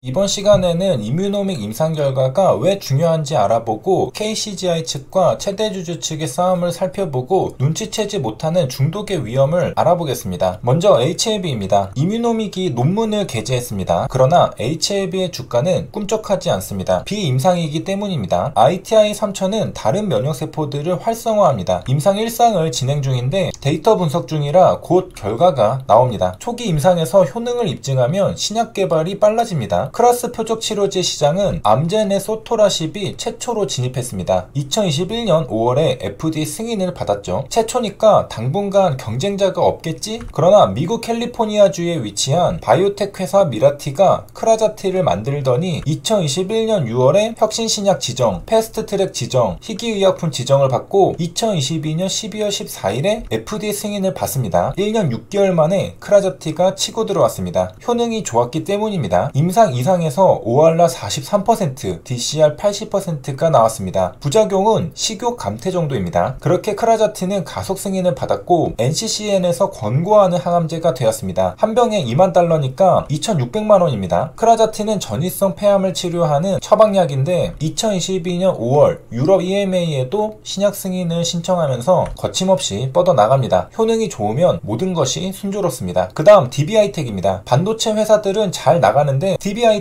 이번 시간에는 이뮤노믹 임상 결과가 왜 중요한지 알아보고 KCGI 측과 최대주주 측의 싸움을 살펴보고 눈치채지 못하는 중독의 위험을 알아보겠습니다. 먼저 HLB입니다. 이뮤노믹이 논문을 게재했습니다. 그러나 HLB의 주가는 꿈쩍하지 않습니다. 비임상이기 때문입니다. ITI-3000은 다른 면역세포들을 활성화합니다. 임상 1상을 진행 중인데 데이터 분석 중이라 곧 결과가 나옵니다. 초기 임상에서 효능을 입증하면 신약 개발이 빨라집니다. 크라스 표적 치료제 시장은 암젠의 소토라십이 최초로 진입했습니다. 2021년 5월에 FDA 승인을 받았죠. 최초니까 당분간 경쟁자가 없겠지? 그러나 미국 캘리포니아주에 위치한 바이오텍 회사 미라티가 크라자티를 만들더니 2021년 6월에 혁신신약 지정, 패스트트랙 지정, 희귀의약품 지정을 받고 2022년 12월 14일에 FDA 승인을 받습니다. 1년 6개월 만에 크라자티가 치고 들어왔습니다. 효능이 좋았기 때문입니다. 임상 2상에서 ORR 43%, DCR 80%가 나왔습니다. 부작용은 식욕 감퇴 정도입니다. 그렇게 크라자티는 가속 승인을 받았고 NCCN에서 권고하는 항암제가 되었습니다. 한 병에 $20,000니까 2,600만원입니다. 크라자티는 전이성 폐암을 치료하는 처방약인데 2022년 5월 유럽 EMA에도 신약 승인을 신청하면서 거침없이 뻗어나갑니다. 효능이 좋으면 모든 것이 순조롭습니다. 그 다음 DBI텍입니다. 반도체 회사들은 잘 나가는데 DBI텍은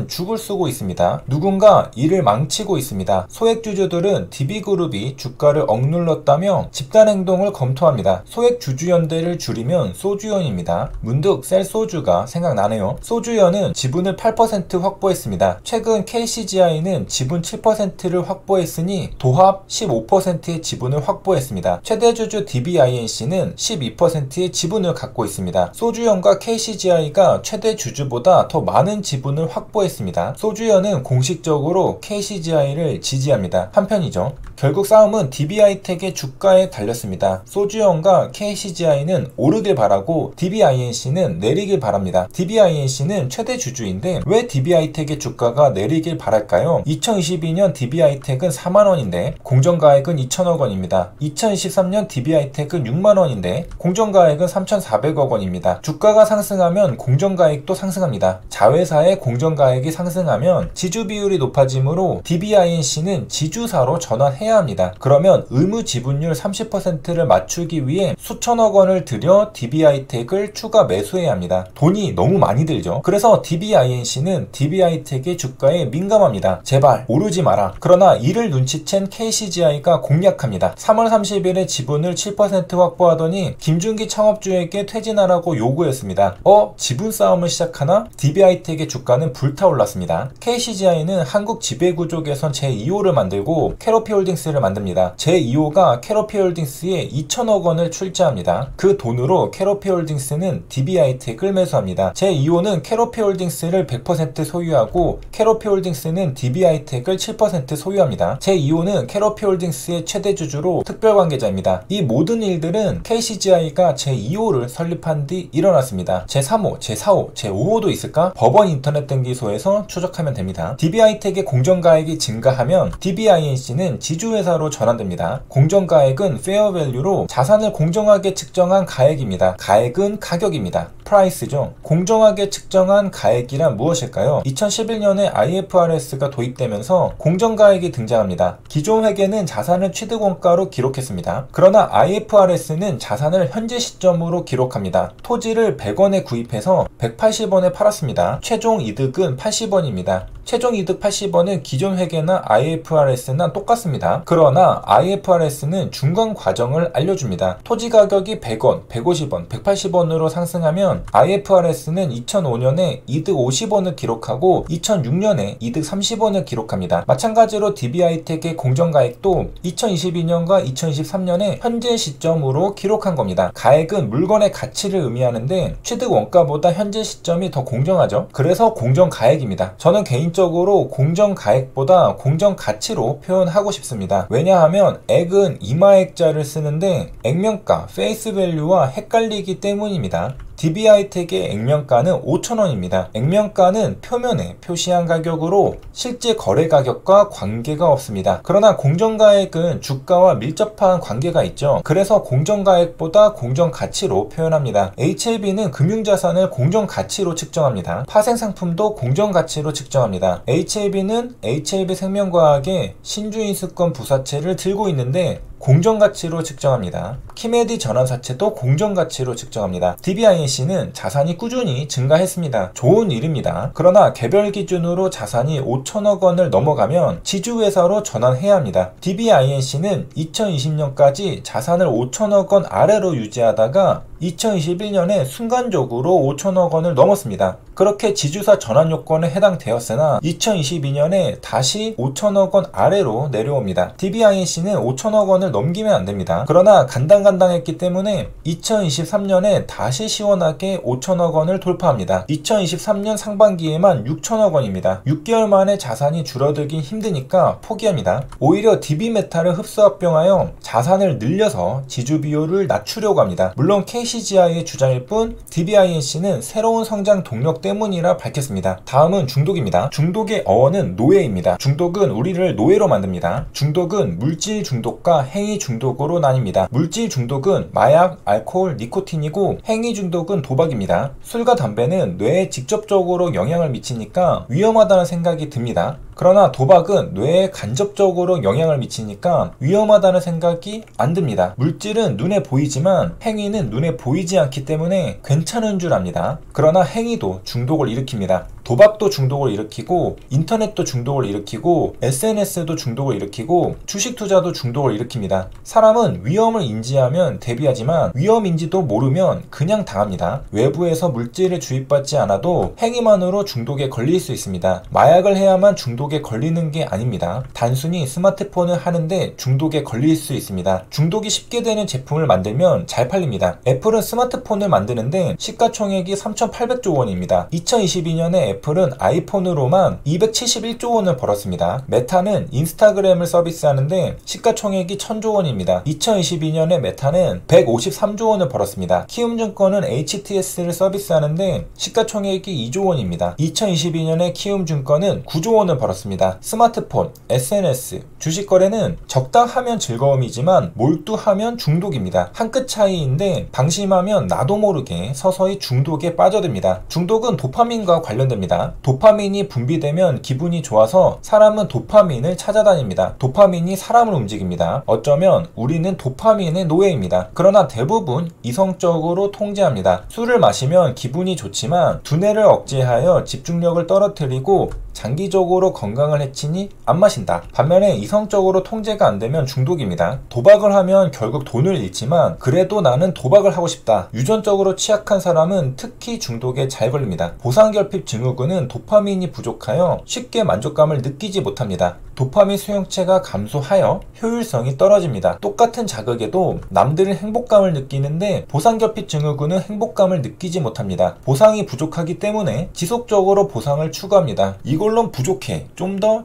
죽을 쓰고 있습니다. 누군가 이를 망치고 있습니다. 소액주주들은 DB그룹이 주가를 억눌렀다며 집단행동을 검토합니다. 소액주주연대를 줄이면 소주연입니다. 문득 셀소주가 생각나네요. 소주연은 지분을 8% 확보했습니다. 최근 KCGI는 지분 7%를 확보했으니 도합 15%의 지분을 확보했습니다. 최대주주 DBINC는 12%의 지분을 갖고 있습니다. 소주연과 KCGI가 최대주주보다 더 많은 지분을 확보했습니다. 소주연은 공식적으로 KCGI를 지지합니다. 한편이죠. 결국 싸움은 DBI텍의 주가에 달렸습니다. 소주연과 KCGI는 오르길 바라고 DBINC는 내리길 바랍니다. DBINC는 최대 주주인데 왜 DBI텍의 주가가 내리길 바랄까요? 2022년 DBI텍은 4만원인데 공정가액은 2천억원입니다. 2023년 DBI텍은 6만원인데 공정가액은 3,400억원입니다. 주가가 상승하면 공정가액도 상승합니다. 자회사의 공정가액이 상승하면 지주비율이 높아지므로 DBINC는 지주사로 전환해야 합니다. 그러면 의무 지분율 30%를 맞추기 위해 수천억 원을 들여 DBI텍을 추가 매수해야 합니다. 돈이 너무 많이 들죠. 그래서 DBINC는 DBI텍의 주가에 민감합니다. 제발 오르지 마라. 그러나 이를 눈치챈 KCGI가 공략합니다. 3월 30일에 지분을 7% 확보하더니 김준기 창업주에게 퇴진하라고 요구했습니다. 지분 싸움을 시작하나? DBI텍의 주가는 불타올랐습니다. KCGI는 한국 지배구조 개선 제2호를 만들고 캐로피홀딩스를 만듭니다. 제2호가 캐로피홀딩스에 2천억 원을 출자합니다. 그 돈으로 캐로피홀딩스는 DBI텍을 매수합니다. 제2호는 캐로피홀딩스를 100% 소유하고 캐로피홀딩스는 DBI텍을 7% 소유합니다. 제2호는 캐로피홀딩스의 최대주주로 특별관계자입니다. 이 모든 일들은 KCGI가 제2호를 설립한 뒤 일어났습니다. 제3호, 제4호, 제5호도 있을까? 법원 인터넷 등기소에서 추적하면 됩니다. DBI텍의 공정가액이 증가하면 DBINC는 지주회사로 전환됩니다. 공정가액은 페어밸류로 자산을 공정하게 측정한 가액입니다. 가액은 가격입니다. 프라이스죠. 공정하게 측정한 가액이란 무엇일까요? 2011년에 IFRS가 도입되면서 공정가액이 등장합니다. 기존 회계는 자산을 취득원가로 기록했습니다. 그러나 IFRS는 자산을 현재 시점으로 기록합니다. 토지를 100원에 구입해서 180원에 팔았습니다. 최종 이득은 80원입니다. 최종 이득 80원은 기존 회계나 IFRS나 똑같습니다. 그러나 IFRS는 중간 과정을 알려줍니다. 토지 가격이 100원, 150원, 180원으로 상승하면 IFRS는 2005년에 이득 50원을 기록하고 2006년에 이득 30원을 기록합니다. 마찬가지로 DBI텍의 공정가액도 2022년과 2023년에 현재 시점으로 기록한 겁니다. 가액은 물건의 가치를 의미하는데 취득 원가보다 현재 시점이 더 공정하죠. 그래서 공정가액입니다. 저는 개인적으로 공정가액보다 공정가치로 표현하고 싶습니다. 왜냐하면 액은 임하액자를 쓰는데 액면가, 페이스밸류와 헷갈리기 때문입니다. DB하이텍의 액면가는 5,000원입니다. 액면가는 표면에 표시한 가격으로 실제 거래 가격과 관계가 없습니다. 그러나 공정가액은 주가와 밀접한 관계가 있죠. 그래서 공정가액보다 공정가치로 표현합니다. HLB는 금융자산을 공정가치로 측정합니다. 파생상품도 공정가치로 측정합니다. HLB는 HLB생명과학의 신주인수권 부사채를 들고 있는데 공정가치로 측정합니다. 키메디 전환사채도 공정가치로 측정합니다. DBINC는 자산이 꾸준히 증가했습니다. 좋은 일입니다. 그러나 개별 기준으로 자산이 5천억 원을 넘어가면 지주회사로 전환해야 합니다. DBINC는 2020년까지 자산을 5천억 원 아래로 유지하다가 2021년에 순간적으로 5천억 원을 넘었습니다. 그렇게 지주사 전환 요건에 해당되었으나 2022년에 다시 5천억 원 아래로 내려옵니다. DBINC는 5천억 원을 넘기면 안됩니다. 그러나 간당간당했기 때문에 2023년에 다시 시원하게 5천억 원을 돌파합니다. 2023년 상반기에만 6천억 원입니다. 6개월 만에 자산이 줄어들긴 힘드니까 포기합니다. 오히려 DB메탈을 흡수합병하여 자산을 늘려서 지주 비율을 낮추려고 합니다. 물론 KCGI의 주장일 뿐 DBINC는 새로운 성장 동력 때문이라 밝혔습니다. 다음은 중독입니다. 중독의 어원은 노예입니다. 중독은 우리를 노예로 만듭니다. 중독은 물질 중독과 행위 중독으로 나뉩니다. 물질 중독은 마약, 알코올, 니코틴이고 행위 중독은 도박입니다. 술과 담배는 뇌에 직접적으로 영향을 미치니까 위험하다는 생각이 듭니다. 그러나 도박은 뇌에 간접적으로 영향을 미치니까 위험하다는 생각이 안 듭니다. 물질은 눈에 보이지만 행위는 눈에 보이지 않기 때문에 괜찮은 줄 압니다. 그러나 행위도 중독을 일으킵니다. 도박도 중독을 일으키고 인터넷도 중독을 일으키고 SNS도 중독을 일으키고 주식 투자도 중독을 일으킵니다. 사람은 위험을 인지하면 대비하지만 위험 인지도 모르면 그냥 당합니다. 외부에서 물질을 주입받지 않아도 행위만으로 중독에 걸릴 수 있습니다. 마약을 해야만 중독에 걸리는 게 아닙니다. 단순히 스마트폰을 하는데 중독에 걸릴 수 있습니다. 중독이 쉽게 되는 제품을 만들면 잘 팔립니다. 애플은 스마트폰을 만드는데 시가총액이 3,800조 원입니다. 2022년에 애플은 아이폰으로만 271조 원을 벌었습니다. 메타는 인스타그램을 서비스하는데 시가총액이 1,000조 원입니다. 2022년에 메타는 153조 원을 벌었습니다. 키움증권은 HTS를 서비스하는데 시가총액이 2조 원입니다. 2022년에 키움증권은 9조 원을 벌었습니다. 스마트폰, SNS, 주식거래는 적당하면 즐거움이지만 몰두하면 중독입니다. 한 끗 차이인데 방심하면 나도 모르게 서서히 중독에 빠져듭니다. 중독은 도파민과 관련됩니다. 도파민이 분비되면 기분이 좋아서 사람은 도파민을 찾아다닙니다. 도파민이 사람을 움직입니다. 어쩌면 우리는 도파민의 노예입니다. 그러나 대부분 이성적으로 통제합니다. 술을 마시면 기분이 좋지만 두뇌를 억제하여 집중력을 떨어뜨리고 장기적으로 건강을 해치니 안 마신다. 반면에 이성적으로 통제가 안 되면 중독입니다. 도박을 하면 결국 돈을 잃지만 그래도 나는 도박을 하고 싶다. 유전적으로 취약한 사람은 특히 중독에 잘 걸립니다. 보상결핍 증후군은 도파민이 부족하여 쉽게 만족감을 느끼지 못합니다. 도파민 수용체가 감소하여 효율성이 떨어집니다. 똑같은 자극에도 남들은 행복감을 느끼는데 보상결핍 증후군은 행복감을 느끼지 못합니다. 보상이 부족하기 때문에 지속적으로 보상을 추구합니다. 이걸론 부족해. 좀 더.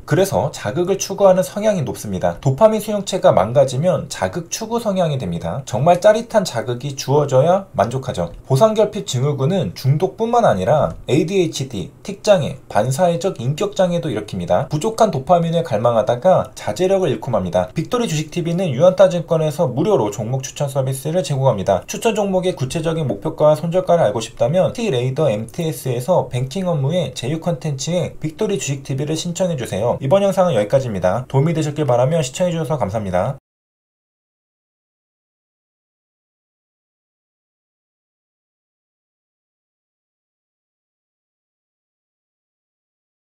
그래서 자극을 추구하는 성향이 높습니다. 도파민 수용체가 망가지면 자극 추구 성향이 됩니다. 정말 짜릿한 자극이 주어져야 만족하죠. 보상결핍 증후군은 중독뿐만 아니라 ADHD, 틱장애, 반사회적 인격장애도 일으킵니다. 부족한 도파민을 갈망하다가 자제력을 잃고 맙니다. 빅토리 주식TV는 유한타증권에서 무료로 종목 추천 서비스를 제공합니다. 추천 종목의 구체적인 목표가와 손절가를 알고 싶다면 T레이더 MTS에서 뱅킹 업무의 제휴 컨텐츠에 빅토리 주식TV를 신청해주세요. 이번 영상은 여기까지입니다. 도움이 되셨길 바라며 시청해주셔서 감사합니다.